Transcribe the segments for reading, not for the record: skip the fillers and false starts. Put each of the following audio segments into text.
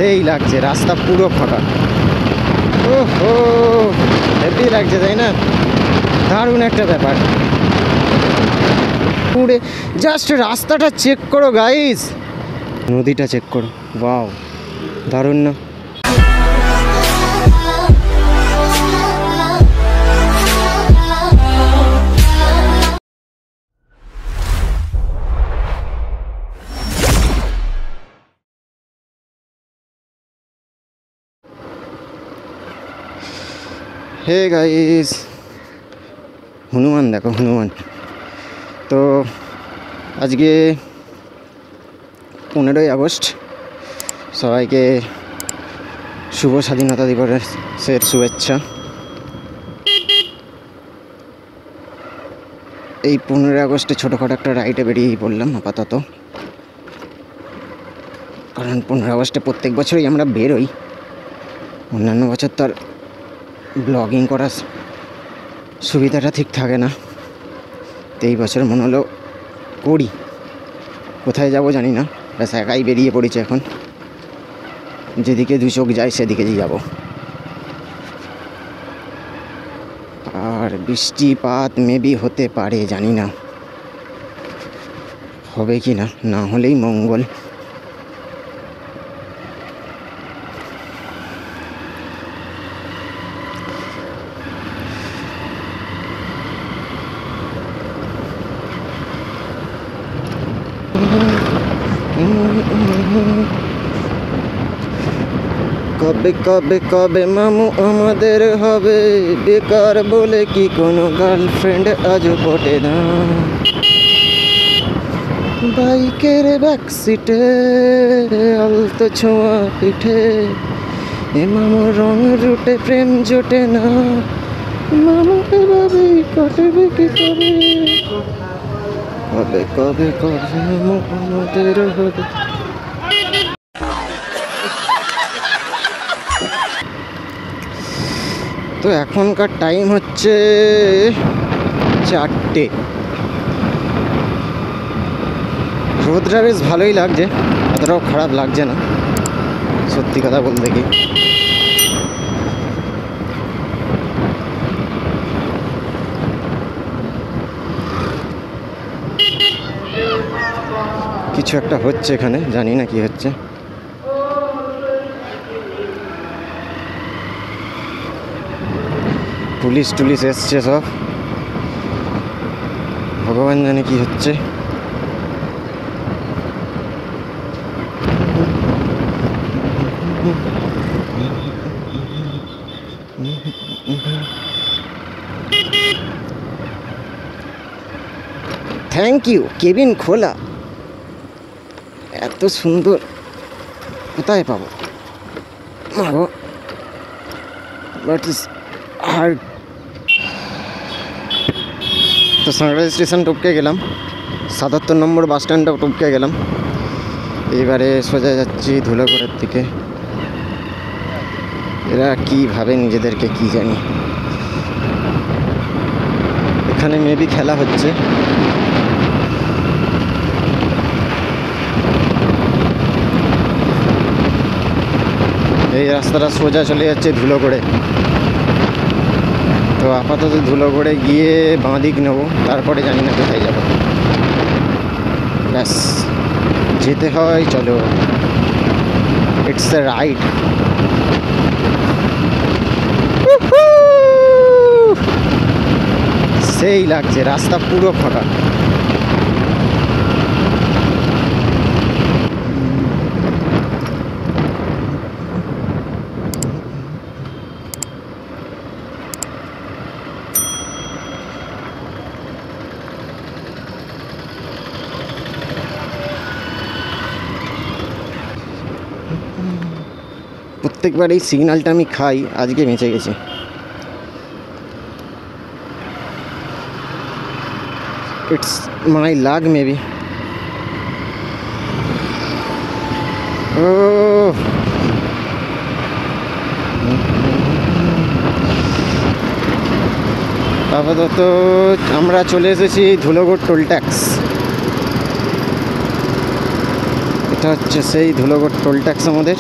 সেই লাগছে, রাস্তা পুরো ফাঁকা। ওহো, হেভি লাগছে তাই না? দারুণ একটা ব্যাপার। পুরো জাস্ট রাস্তাটা চেক করো গাইস, নদীটা চেক করো, ওয়াও দারুণ না? হে গাইস, হনুমান দেখো, হনুমান। তো আজকে 15ই আগস্ট, সবাইকে শুভ স্বাধীনতা দিবসের শুভেচ্ছা। এই 15ই আগস্টে ছোটোখাটো একটা রাইডে বেরিয়ে পড়লাম আপাতত, কারণ 15 আগস্টে প্রত্যেক বছরই আমরা বেরোই। অন্যান্য বছর তো আর ব্লগিং করার সুবিধাটা ঠিক থাকে না, তো এই বছর মনে হলো করি। কোথায় যাব জানি না, ব্যাস একাই বেরিয়ে পড়েছে এখন, যেদিকে দু চোখ যায় সেদিকেই যাব। আর বৃষ্টিপাত মেবি হতে পারে, জানি না হবে কি না, না হলেই মঙ্গল। কবে কবে কবে মামু আমাদের হবে, বেকার বলে কি কোনো গার্লফ্রেন্ড আজও পটে না। বাইকের ব্যাকসিটে আলতো ছোঁয়া পিঠে, এ মামু রং রুটে প্রেম জোটে না। মামু এভাবে কাটবে কি করে, কবে কবে কবে মামু আমাদের হবে। তো এখনকার টাইম হচ্ছে 4টে। রোদটা বেশ ভালোই লাগছে, অতটাও খারাপ লাগছে না সত্যি কথা বলতে কি। কিছু একটা হচ্ছে এখানে, জানি না কি হচ্ছে। পুলিশ টুলিশ এসছে সব, ভগবান জানে কি হচ্ছে। থ্যাংক ইউ, কেবিন খোলা, এত সুন্দর কোথায় পাবো মাগো, বাট ইস হার্ড। তো সাংড়া স্টেশন টপকে গেলাম, 77 নম্বর বাস স্ট্যান্ডটাও টপকে গেলাম। এবারে সোজা যাচ্ছি ধুলাগড়ের দিকে। এরা কি ভাবে নিজেদেরকে কি জানি। এখানে মেবি খেলা হচ্ছে। এই রাস্তাটা সোজা চলে যাচ্ছে ধুলাগড়ে। তো আপাতত ধুলাগড়ে গিয়ে বাঁ দিক নেবো, তারপরে জানি না কোথায় যাবো। ব্যাস যেতে হয়, চলো, ইটস দ্য রাইড। সেই লাগছে, রাস্তা পুরো ফাঁকা। প্রত্যেকবার এই সিগন্যালটা আমি খাই, আজকে বেঁচে গেছি। It's my luck maybe. ও আপাতত আমরা চলে এসেছি ধুলাগড় টোল ট্যাক্স। এটা হচ্ছে সেই ধুলাগড় টোল ট্যাক্স আমাদের।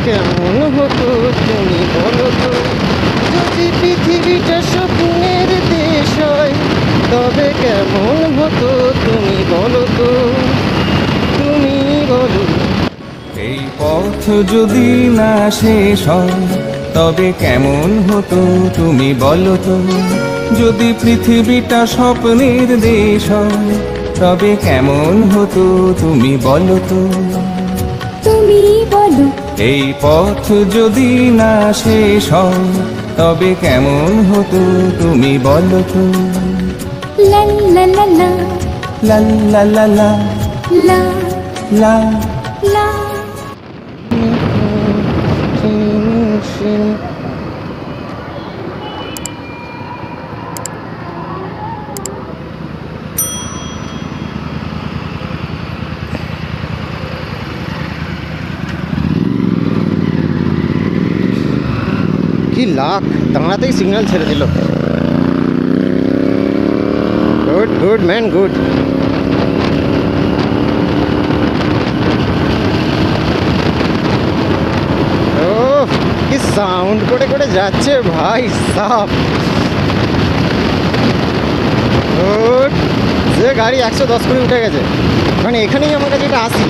কেমন হতো তুমি বলো তো, যদি পৃথিবীটা স্বপ্নের দেশ হয়, তবে কেমন হতো তুমি বলো তো, তুমি বলো। এই পথ যদি না শেষ হয়, তবে কেমন হতো তুমি বলো তো, যদি পৃথিবীটা স্বপ্নের দেশ হয়, তবে কেমন হতো তুমি বলো তো, তুমি বলো। এই পথ যদি না শেষ হয়, তবে কেমন হতো তুমি বলো তো, লা লা লা লা লা লা লা লা লা লা। লা। কি লাখ, দাঁড়াতেই সিগন্যাল ছেড়ে দিল। Good good man good. ও কি সাউন্ড করে করে যাচ্ছে ভাই সাহ। গুড, যে গাড়ি 110 করে উঠে গেছে, মানে এখানেই আমার কাছে এটা 80।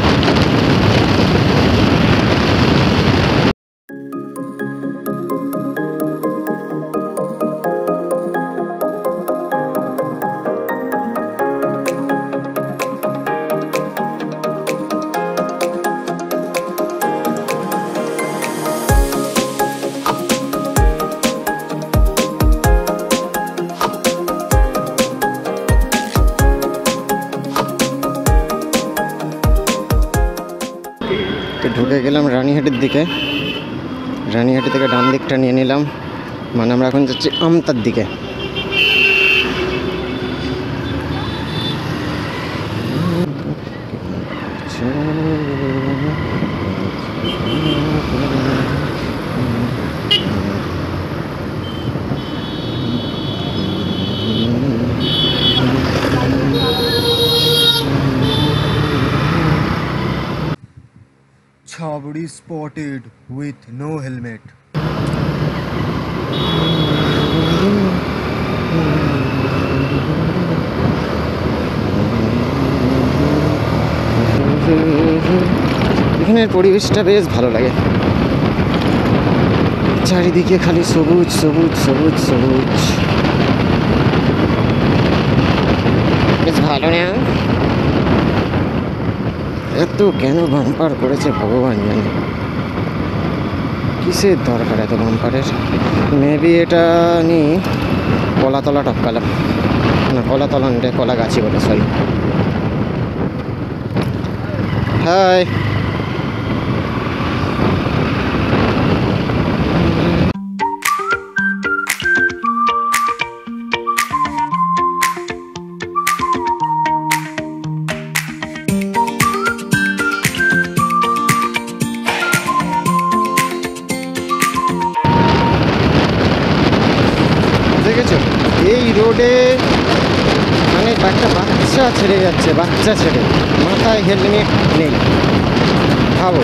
তো ঢুকে গেলাম রানীহাটের দিকে। রানীহাটি থেকে ডান দিকটা নিয়ে নিলাম, মানে আমরা এখন যাচ্ছি আমতার দিকে। Chavdi spotted with no helmet. এখানের পরিবেশটা বেশ ভালো লাগে, চারিদিকে খালি সবুজ সবুজ সবুজ সবুজ, বেশ ভালো না? এত কেন বাম্পার করেছে ভগবান জানে, কিসের দরকার এত বাম্পারের? মেবি এটা নি কলাতলা টপকালাম, না কলাতলা এটা কলা গাছি বলে, সরি। হাই, দেখেছো এই রোডে মানে একটা বাচ্চা ছেড়ে যাচ্ছে, বাচ্চা ছেড়ে, মাথায় হেলমেট নেই, ভাবো।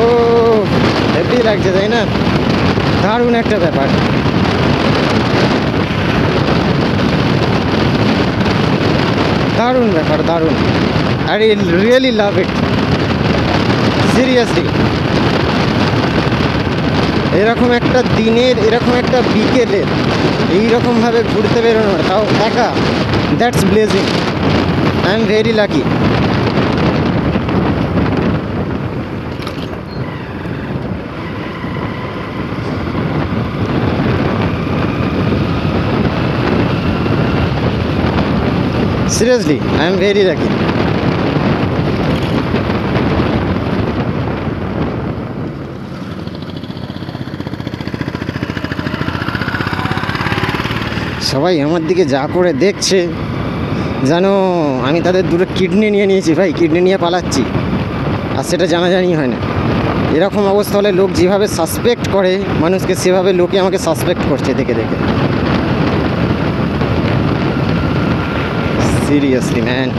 ও হেভি লাগছে তাই না? দারুণ একটা ব্যাপার। দারুণ ব্যাপার, দারুণ। I really love it, seriously. এরকম একটা দিনের, এরকম একটা বিকেলের এইরকমভাবে ঘুরতে বেরোনো, তাও একা, that's blazing. I am very lucky. Seriously I am very lucky. সবাই আমার দিকে যা করে দেখছে জানো আমি তাদের দুটো কিডনি নিয়ে নিয়েছি ভাই, কিডনি নিয়ে পালাচ্ছি, আর সেটা জানাজানি হয় না। এরকম অবস্থা হলে লোক যেভাবে সাসপেক্ট করে মানুষকে, সেভাবে লোকে আমাকে সাসপেক্ট করছে দেখে দেখে। Seriously man.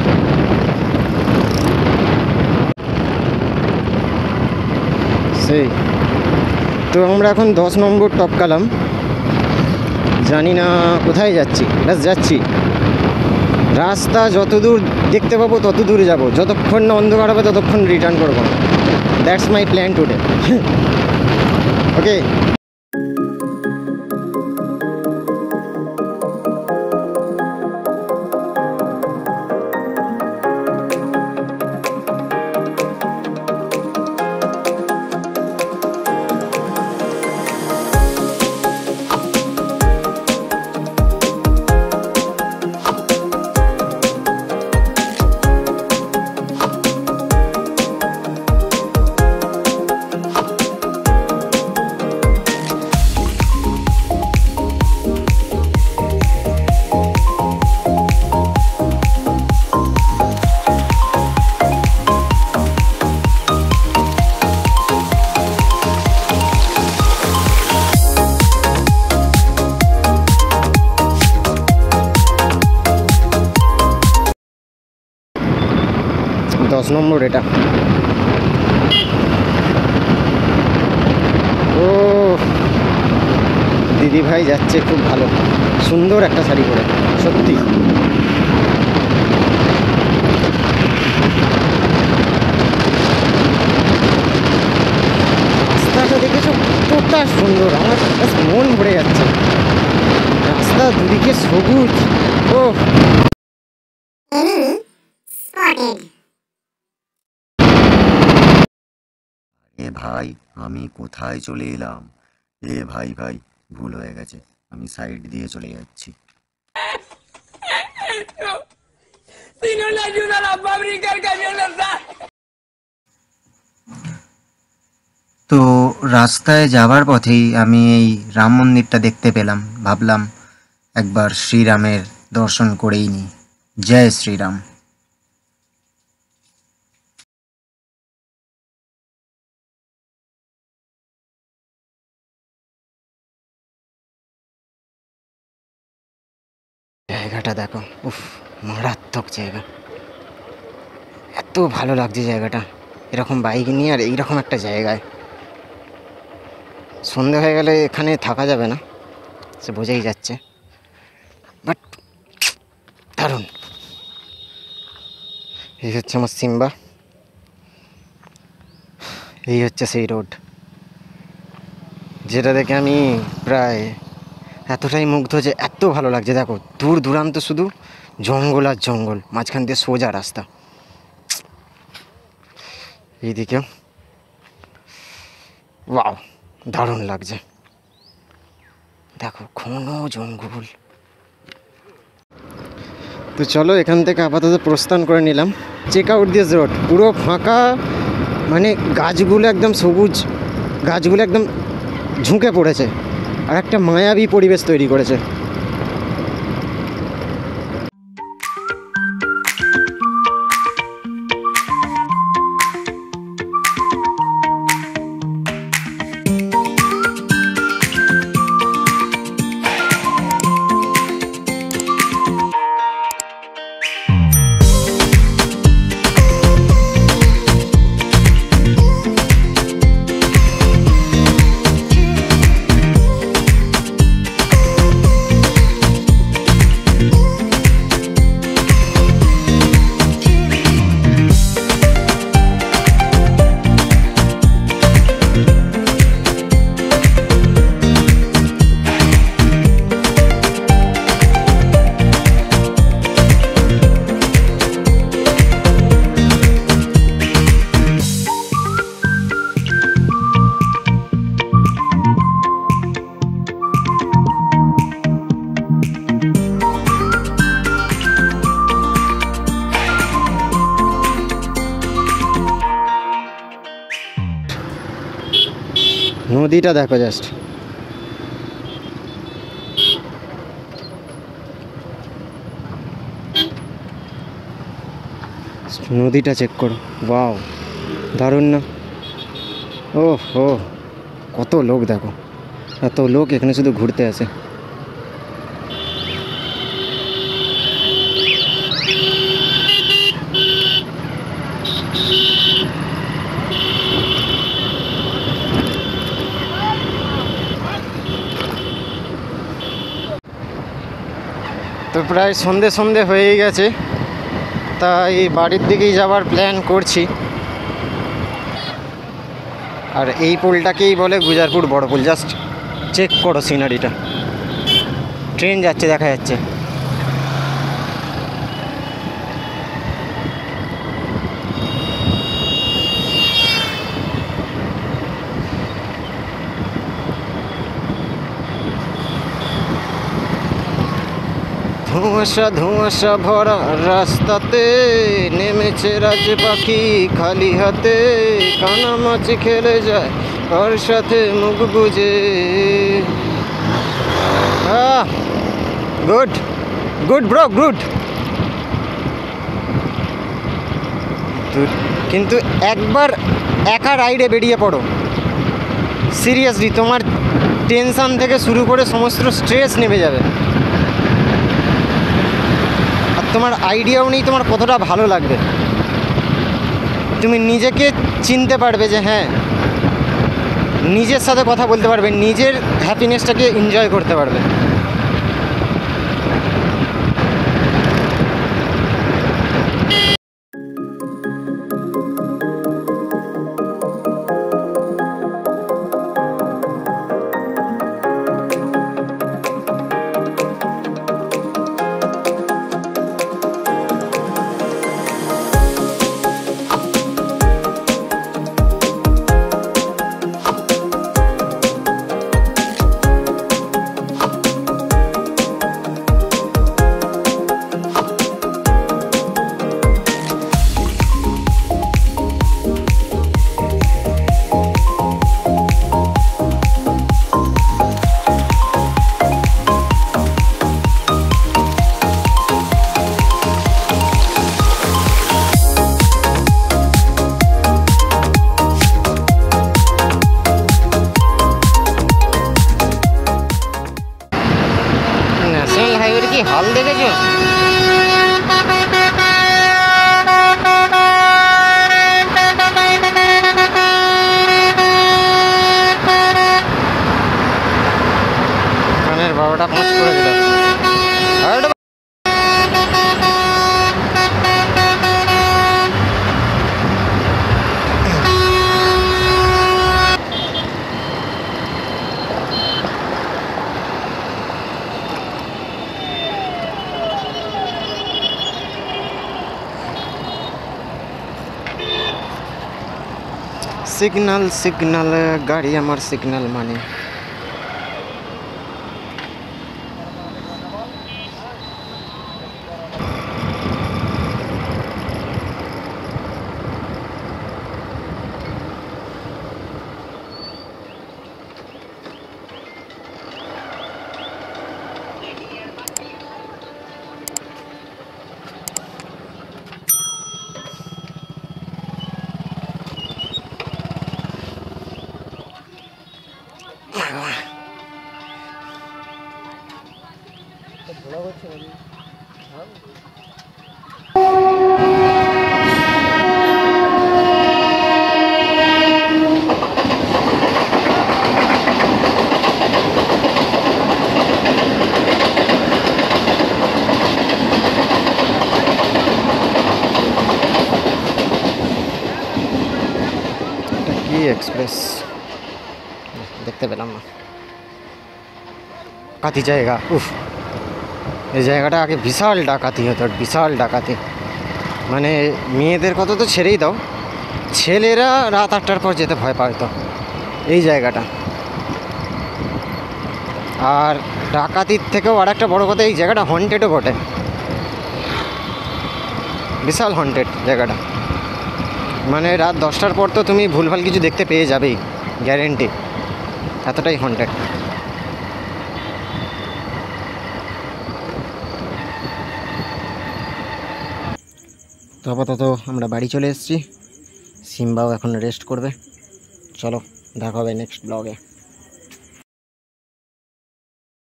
সেই তো আমরা এখন 10 নম্বর টপকালাম, জানি না কোথায় যাচ্ছি, ব্যাস যাচ্ছি। রাস্তা যত দূর দেখতে পাবো তত দূর যাবো, যতক্ষণ না অন্ধকার হবে ততক্ষণ রিটার্ন করবো না। That's my plan today. Okay, দশ নম্বর এটা। ও দিদি ভাই যাচ্ছে খুব ভালো, সুন্দর একটা শাড়ি পরে, সত্যি। রাস্তাটা দেখেছো কতটা সুন্দর, আমার মন ভরে যাচ্ছে। রাস্তা দুদিকে সবুজ। ও এ ভাই আমি কোথায় চলে এলাম? এ ভাই ভাই ভুল হয়ে গেছে, আমি সাইড দিয়ে চলে যাচ্ছি। তো রাস্তায় যাবার পথেই আমি এই রাম মন্দিরটা দেখতে পেলাম, ভাবলাম একবার শ্রীরামের দর্শন করেই নি। জয় শ্রীরাম। জায়গাটা দেখো, উফ মারাত্মক জায়গা, এত ভালো লাগছে জায়গাটা। এরকম বাইক নিয়ে আর এইরকম একটা জায়গায়, সন্ধে হয়ে গেলে এখানে থাকা যাবে না, সে বোঝাই যাচ্ছে, বাট দারুণ। এই হচ্ছে আমার সিম্বা, এই হচ্ছে সেই রোড যেটা দেখে আমি প্রায় এতটাই মুগ্ধ যে এত ভালো লাগছে। দেখো দূর দূরান্ত শুধু জঙ্গল আর জঙ্গল, মাঝখান দিয়ে সোজা রাস্তা। এইদিকেও ওয়াও, দারুণ লাগছে। দেখো ঘন জঙ্গল। তো চলো এখান থেকে আপাতত প্রস্থান করে নিলাম। চেক আউট দিস রোড, পুরো ফাঁকা, মানে গাছগুলো একদম সবুজ, গাছগুলো একদম ঝুঁকে পড়েছে আর একটা মায়াবী পরিবেশ তৈরি করেছে। নদীটা দেখো জাস্ট, নদীটা চেক করো, ওয়াও দারুণ না? ও হো, কত লোক দেখো, এত লোক এখানে শুধু ঘুরতে আসে। তো প্রায় সন্ধে সন্ধে হয়েই গেছে, তাই বাড়ির দিকেই যাওয়ার প্ল্যান করছি। আর এই পোলটাকেই বলে গুজারপুর বড় পোল। জাস্ট চেক করো সিনারিটা, ট্রেন যাচ্ছে দেখা যাচ্ছে। ধোঁয়াশা ধোঁয়াশা ভরা রাস্তাতে নেমেছে রাজ পাখি খালি হাতে, কানামাছি খেলে যায় ওর সাথে মুখ বুঝে। Good good bro, good. কিন্তু একবার একা রাইডে বেরিয়ে পড়ো, সিরিয়াসলি তোমার টেনশন থেকে শুরু করে সমস্ত স্ট্রেস নেমে যাবে। তোমার আইডিয়াও নেই তোমার কতটা ভালো লাগবে। তুমি নিজেকে চিনতে পারবে যে হ্যাঁ, নিজের সাথে কথা বলতে পারবে, নিজের হ্যাপিনেসটাকে এনজয় করতে পারবে। ন্যাশনাল হাইওয়ের কি হাল দেখেছো? কানের বাবাটা পাঁচ করে দিল। সিগনাল সিগনাল, গাড়ি আমার সিগনাল মানে। কি এক্সপ্রেস দেখতে পেলাম না, কাতি জায়গা। উফ, এই জায়গাটা আগে বিশাল ডাকাতি হতো, বিশাল ডাকাতি। মানে মেয়েদের কথা তো ছেড়েই দাও, ছেলেরা রাত 8টার পর যেতে ভয় পাইতো এই জায়গাটা। আর ডাকাতির থেকেও আর একটা বড় কথা, এই জায়গাটা হন্টেডও বটে, বিশাল হন্টেড জায়গাটা। মানে রাত 10টার পর তো তুমি ভুলভাল কিছু দেখতে পেয়ে যাবেই, গ্যারেন্টি। এতটাই হন্টেড। তো আপাতত আমরা বাড়ি চলে এসেছি, সিম্বাও এখন রেস্ট করবে। চলো দেখা হবে নেক্সট ব্লগে।